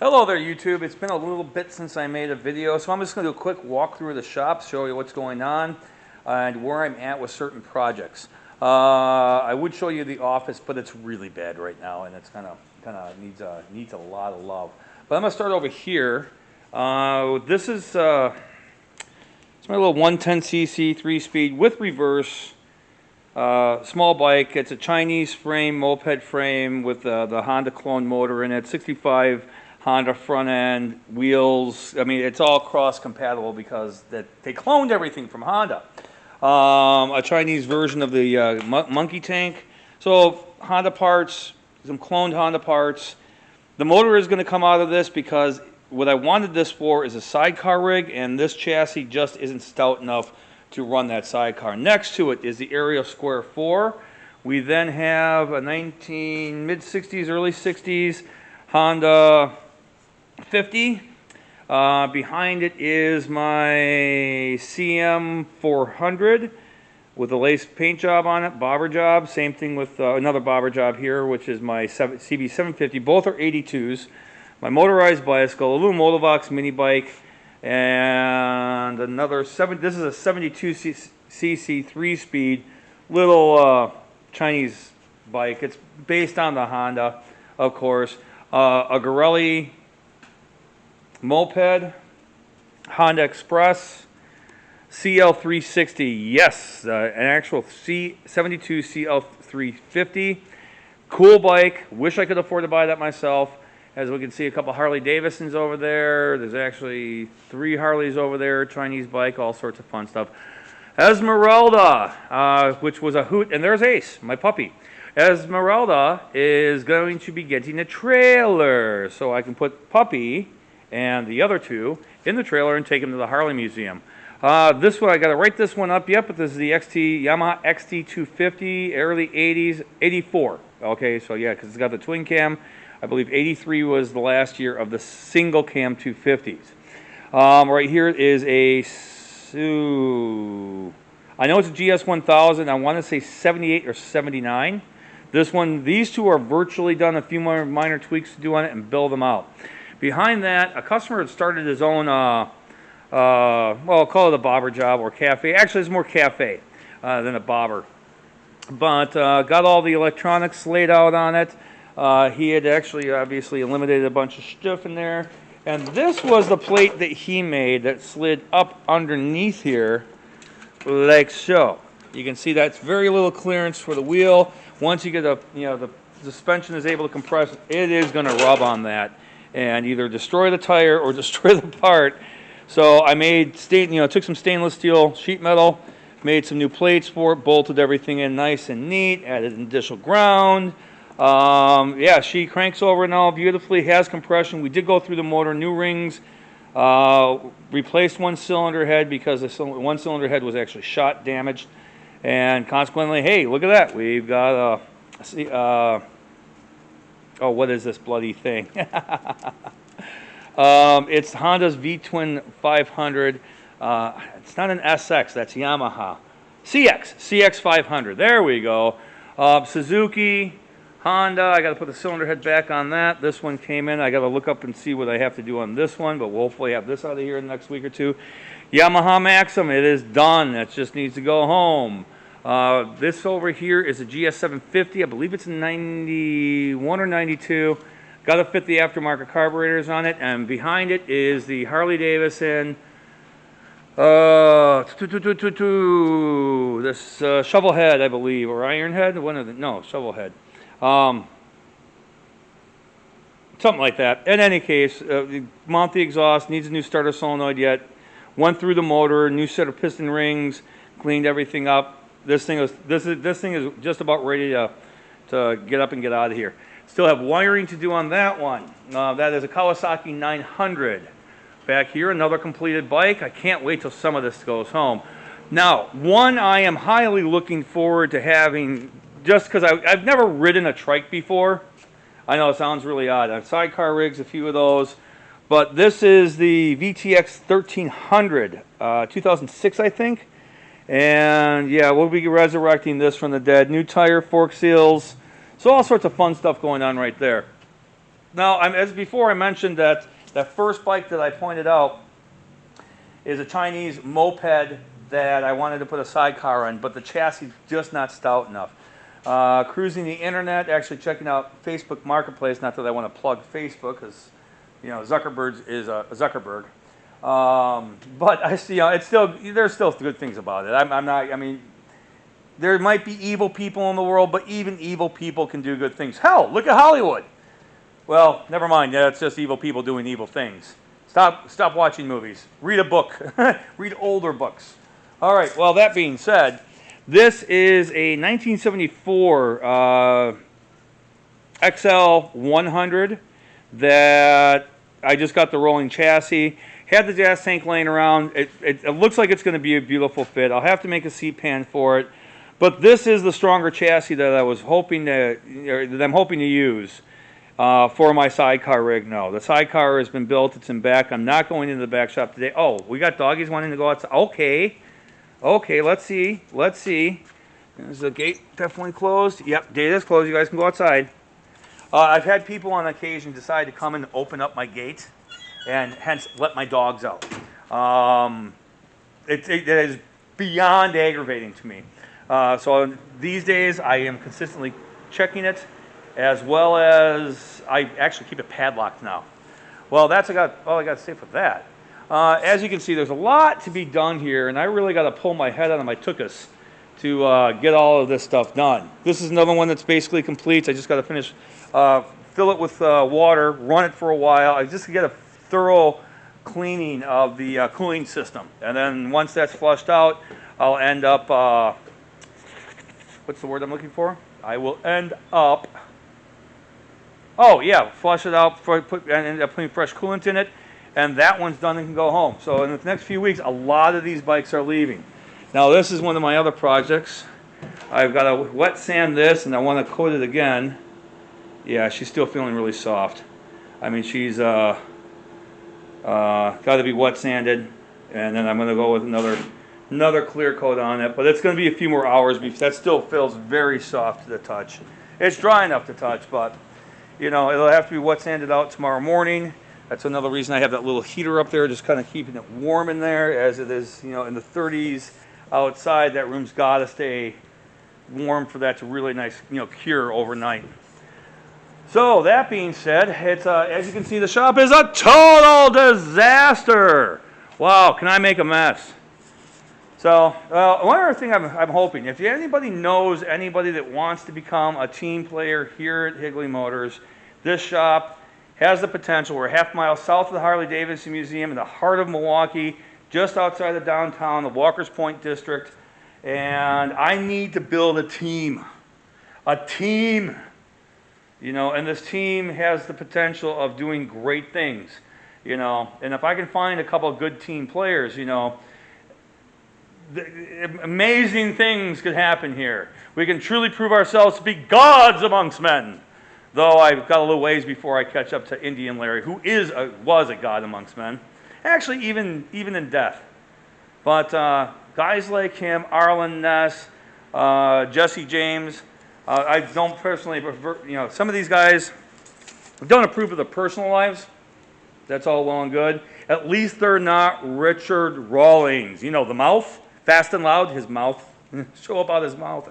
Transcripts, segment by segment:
Hello there, YouTube. It's been a little bit since I made a video, so I'm just going to do a quick walkthrough of the shop, show you what's going on and where I'm at with certain projects. I would show you the office, but it's really bad right now, and it's kind of needs a lot of love. But I'm going to start over here. This is it's my little 110cc 3-speed with reverse. Small bike. It's a Chinese frame, moped frame with the Honda clone motor in it. 65 Honda front end, wheels. I mean, it's all cross compatible because they cloned everything from Honda. A Chinese version of the monkey tank. So Honda parts, some cloned Honda parts. The motor is going to come out of this because what I wanted this for is a sidecar rig, and this chassis just isn't stout enough to run that sidecar. Next to it is the Ariel Square 4. We then have a mid-60s, early 60s Honda 50. Behind it is my CM 400 with a lace paint job on it, bobber job. Same thing with another bobber job here, which is my CB 750. Both are 82s. My motorized bicycle, a little Motovox mini bike, and another this is a 72cc 3-speed little Chinese bike. It's based on the Honda, of course. A Garelli moped, Honda Express, CL360. Yes, an actual C72 CL350. Cool bike. Wish I could afford to buy that myself. As we can see, a couple Harley Davidsons over there. There's actually 3 Harleys over there, Chinese bike, all sorts of fun stuff. Esmeralda, which was a hoot, and there's Ace, my puppy. Esmeralda is going to be getting a trailer, so I can put Puppy and the other 2 in the trailer and take them to the Harley Museum. This one, I got to write this one up yet, but this is the Yamaha XT250, early 80s, 84. Okay, so yeah, because it's got the twin cam. I believe 83 was the last year of the single cam 250s. Right here is a I know it's a GS 1000. I want to say 78 or 79. These 2 are virtually done. A few more minor tweaks to do on it and build them out. Behind that, a customer had started his own, well, I'll call it a bobber job or cafe. Actually, it's more cafe than a bobber. But got all the electronics laid out on it. He had actually obviously eliminated a bunch of stuff in there. And this was the plate that he made that slid up underneath here like so. You can see that's very little clearance for the wheel. Once you get the suspension is able to compress, it is going to rub on that and either destroy the tire or destroy the part. So I made took some stainless steel sheet metal, made some new plates for it, bolted everything in nice and neat, added an additional ground. Yeah, she cranks over now beautifully, has compression. We did go through the motor, new rings, replaced one cylinder head because the one cylinder head was actually shot damaged, and consequently, hey, look at that, we've got oh, what is this bloody thing? It's Honda's V-Twin 500. It's not an SX, that's Yamaha. CX 500, there we go. Suzuki, Honda, I got to put the cylinder head back on that. This one came in. I got to look up and see what I have to do on this one, but we'll hopefully have this out of here in the next week or 2. Yamaha Maxim, it is done. It just needs to go home. This over here is a GS 750. I believe it's a 91 or 92. Got to fit the aftermarket carburetors on it, and behind it is the Harley Davidson. This shovel head, I believe, or iron head. Shovel head. Something like that. In any case, mount the exhaust, needs a new starter solenoid yet. Went through the motor, new set of piston rings, cleaned everything up. This thing is just about ready to get up and get out of here. Still have wiring to do on that one. That is a Kawasaki 900. Back here, another completed bike. I can't wait till some of this goes home. Now, one I am highly looking forward to having, just because I've never ridden a trike before. I know it sounds really odd. I've sidecar rigs, a few of those. But this is the VTX 1300, 2006, I think. And yeah, we'll be resurrecting this from the dead. New tire, fork seals. So all sorts of fun stuff going on right there. Now, as before I mentioned that first bike that I pointed out is a Chinese moped that I wanted to put a sidecar on, but the chassis is just not stout enough. Cruising the internet, actually checking out Facebook Marketplace, not that I want to plug Facebook, because, you know, Zuckerberg is a Zuckerberg. But I see, there's still good things about it. I mean, there might be evil people in the world, but even evil people can do good things. Hell, look at Hollywood. Well, never mind. That's just evil people doing evil things. Stop watching movies. Read a book. Read older books. All right. Well, that being said, this is a 1974 XL 100 that I just got the rolling chassis. Had the gas tank laying around. It looks like it's going to be a beautiful fit. I'll have to make a seat pan for it. But this is the stronger chassis that I was hoping that I'm hoping to use for my sidecar rig. No, the sidecar has been built. It's in back. I'm not going into the back shop today. Oh, we got doggies wanting to go outside. Okay, let's see. Is the gate definitely closed? Yep, gate is closed. You guys can go outside. I've had people on occasion decide to come and open up my gate and hence let my dogs out. It is beyond aggravating to me. So these days I am consistently checking it, as well as I actually keep it padlocked now. Well, that's all I got to say for that. As you can see, there's a lot to be done here, and I really got to pull my head out of my tuchus to get all of this stuff done. This is another one that's basically complete. I just got to finish, fill it with water, run it for a while. I just get a thorough cleaning of the cooling system. And then once that's flushed out, I'll end up, what's the word I'm looking for? I will end up, flush it out, and end up putting fresh coolant in it, and that one's done and can go home. So in the next few weeks, a lot of these bikes are leaving. Now this is one of my other projects. I've got to wet sand this, and I want to coat it again. Yeah, she's still feeling really soft. I mean, she's got to be wet sanded, and then I'm going to go with another clear coat on it. But it's going to be a few more hours because that still feels very soft to the touch. It's dry enough to touch, but you know, it'll have to be wet sanded out tomorrow morning. That's another reason I have that little heater up there, just kind of keeping it warm in there, as it is, you know, in the 30s outside. That room's got to stay warm for that to really nice, you know, cure overnight. So that being said, it's as you can see, the shop is a total disaster. Wow, can I make a mess? So one other thing I'm hoping, if anybody knows anybody that wants to become a team player here at Higley Motors, this shop has the potential. We're a half mile south of the Harley-Davidson Museum in the heart of Milwaukee, just outside of downtown, the Walker's Point district, and I need to build a team. You know, and this team has the potential of doing great things, you know. And if I can find a couple of good team players, you know, amazing things could happen here. We can truly prove ourselves to be gods amongst men. Though I've got a little ways before I catch up to Indian Larry, who was a god amongst men. Actually, even in death. But guys like him, Arlen Ness, Jesse James, I don't personally prefer, you know, some of these guys don't approve of their personal lives. That's all well and good. At least they're not Richard Rawlings. You know, the mouth, fast and loud, his mouth. Show up out his mouth.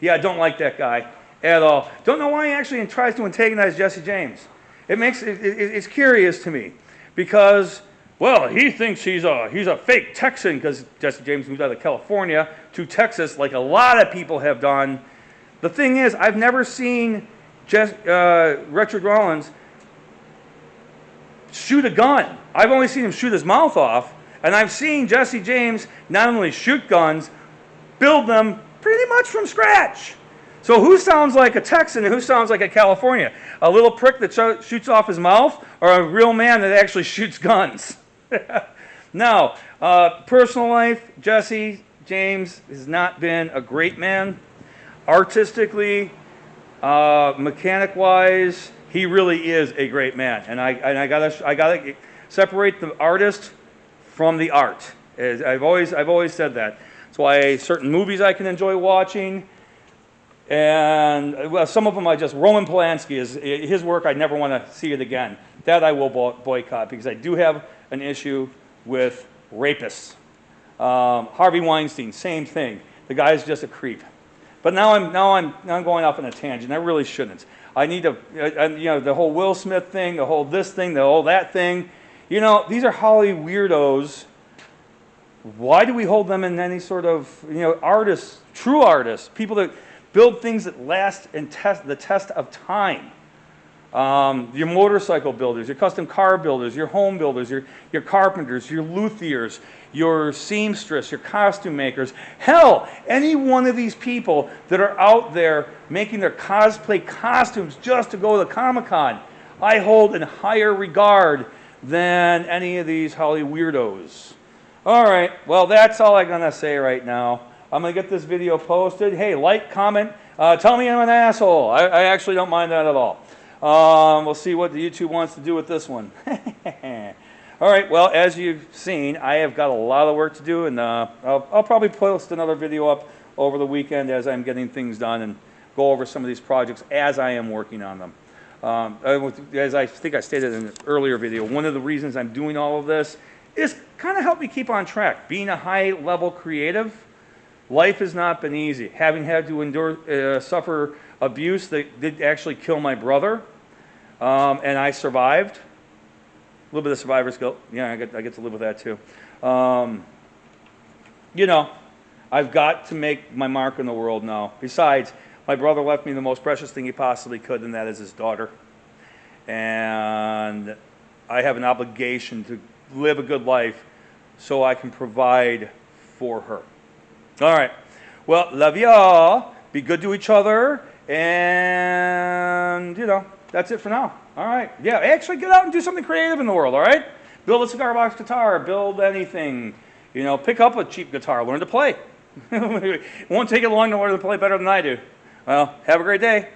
Yeah, I don't like that guy at all. Don't know why he actually tries to antagonize Jesse James. It's curious to me because, well, he thinks he's a fake Texan because Jesse James moved out of California to Texas like a lot of people have done. The thing is, I've never seen Richard Rawlings shoot a gun. I've only seen him shoot his mouth off, and I've seen Jesse James not only shoot guns, build them pretty much from scratch. So who sounds like a Texan and who sounds like a California? A little prick that shoots off his mouth, or a real man that actually shoots guns? Now, personal life, Jesse James has not been a great man. Artistically, mechanic-wise, he really is a great man, and I gotta separate the artist from the art. I've always said that. That's why certain movies I can enjoy watching, And well, some of them I just, Roman Polanski, is his work, I never want to see it again. That I will boycott because I do have an issue with rapists. Harvey Weinstein, same thing. The guy's just a creep. But now I'm going off on a tangent. I really shouldn't. I need to, the whole Will Smith thing, the whole this thing, the whole that thing. You know, these are Hollywood weirdos. Why do we hold them in any sort of, artists, true artists, people that build things that last and test the test of time? Your motorcycle builders, your custom car builders, your home builders, your carpenters, your luthiers, your seamstress, your costume makers. Hell, any one of these people that are out there making their cosplay costumes just to go to Comic-Con, I hold in higher regard than any of these Hollywood weirdos. All right, well, that's all I'm going to say right now. I'm going to get this video posted. Hey, like, comment, tell me I'm an asshole. I actually don't mind that at all. We'll see what the YouTube wants to do with this one. All right, well, as you've seen, I have got a lot of work to do, and I'll probably post another video up over the weekend as I'm getting things done and go over some of these projects as I am working on them. As I think I stated in an earlier video, one of the reasons I'm doing all of this is kind of help me keep on track. Being a high-level creative, life has not been easy. Having had to suffer abuse that did actually kill my brother, and I survived. A little bit of survivor's guilt. Yeah, I get to live with that too. I've got to make my mark in the world now. Besides, my brother left me the most precious thing he possibly could, and that is his daughter. And I have an obligation to live a good life so I can provide for her. All right. Well, love y'all. Be good to each other. And, that's it for now. All right. Yeah, actually get out and do something creative in the world, all right? Build a cigar box guitar. Build anything. Pick up a cheap guitar. Learn to play. It won't take you long to learn to play better than I do. Well, have a great day.